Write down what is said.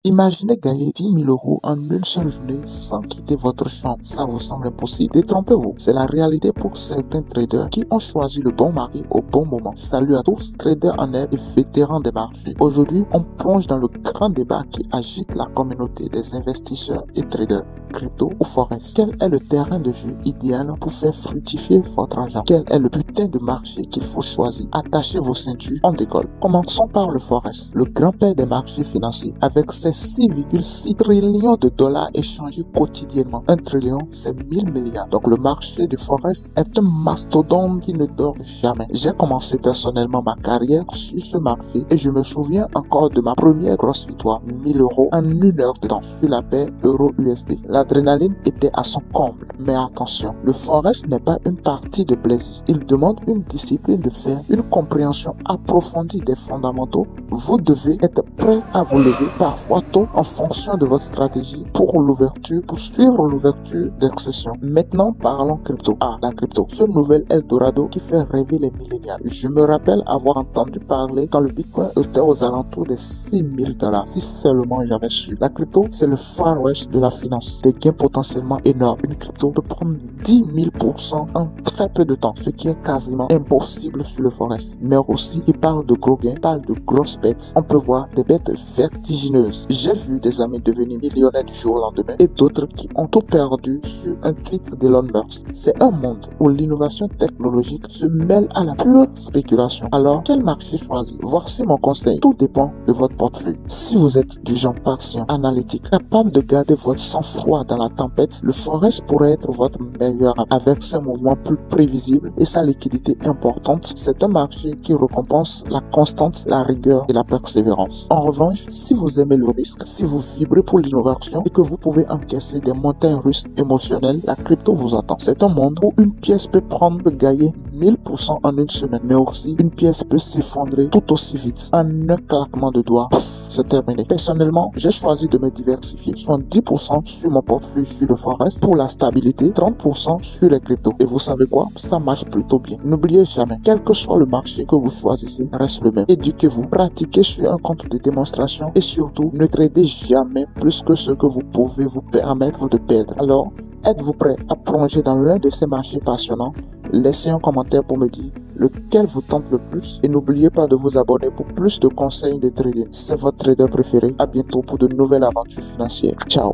Imaginez gagner 10 000 euros en une seule journée sans quitter votre chambre. Ça vous semble impossible? Détrompez-vous. C'est la réalité pour certains traders qui ont choisi le bon marché au bon moment. Salut à tous, traders en herbe et vétérans des marchés. Aujourd'hui, on plonge dans le grand débat qui agite la communauté des investisseurs et traders. Crypto ou forex? Quel est le terrain de jeu idéal pour faire fructifier votre argent? Quel est le putain de marché qu'il faut choisir? Attachez vos ceintures, on décolle. Commençons par le forex, le grand-père des marchés financiers, avec ses 6,6 trillions de dollars échangés quotidiennement. 1 trillion, c'est 1000 milliards. Donc le marché du forex est un mastodonte qui ne dort jamais. J'ai commencé personnellement ma carrière sur ce marché et je me souviens encore de ma première grosse victoire, 1000 euros en 1 heure de temps sur la paire euro-USD. L'adrénaline était à son comble. Mais attention, le forex n'est pas une partie de plaisir. Il demande une discipline de fer, une compréhension approfondie des fondamentaux. Vous devez être prêt à vous lever parfois tôt en fonction de votre stratégie pour suivre l'ouverture d'accession. Maintenant, parlons crypto. La crypto, ce nouvel Eldorado qui fait rêver les millénials. Je me rappelle avoir entendu parler quand le Bitcoin était aux alentours des 6000 $. Si seulement j'avais su. La crypto, c'est le Far West de la finance. Des gains potentiellement énormes. Une crypto peut prendre 10 000% en très peu de temps, ce qui est quasiment impossible sur le forex. Mais aussi, il parle de gros gains, parle de grosses bêtes. On peut voir des bêtes vertigineuses. J'ai vu des amis devenir millionnaires du jour au lendemain et d'autres qui ont tout perdu sur un tweet d'Elon Musk. C'est un monde où l'innovation technologique se mêle à la pure spéculation. Alors, quel marché choisir? Voici mon conseil. Tout dépend de votre portefeuille. Si vous êtes du genre patient, analytique, capable de garder votre sang-froid dans la tempête, le forex pourrait être votre meilleur avec ses mouvements plus prévisibles et sa liquidité importante. C'est un marché qui récompense la constante, la rigueur et la persévérance. En revanche, si vous aimez le risque, si vous vibrez pour l'innovation et que vous pouvez encaisser des montagnes russes émotionnelles, la crypto vous attend. C'est un monde où une pièce peut gagner 1000% en une semaine, mais aussi une pièce peut s'effondrer tout aussi vite en un claquement de doigts. C'est terminé. Personnellement, j'ai choisi de me diversifier. 70% sur mon portefeuille sur le forex pour la stabilité, 30% sur les cryptos. Et vous savez quoi? Ça marche plutôt bien. N'oubliez jamais, quel que soit le marché que vous choisissez, reste le même. Éduquez-vous, pratiquez sur un compte de démonstration et surtout, ne tradez jamais plus que ce que vous pouvez vous permettre de perdre. Alors, êtes-vous prêt à plonger dans l'un de ces marchés passionnants? Laissez un commentaire pour me dire lequel vous tente le plus et n'oubliez pas de vous abonner pour plus de conseils de trading. C'est votre trader préféré. À bientôt pour de nouvelles aventures financières. Ciao.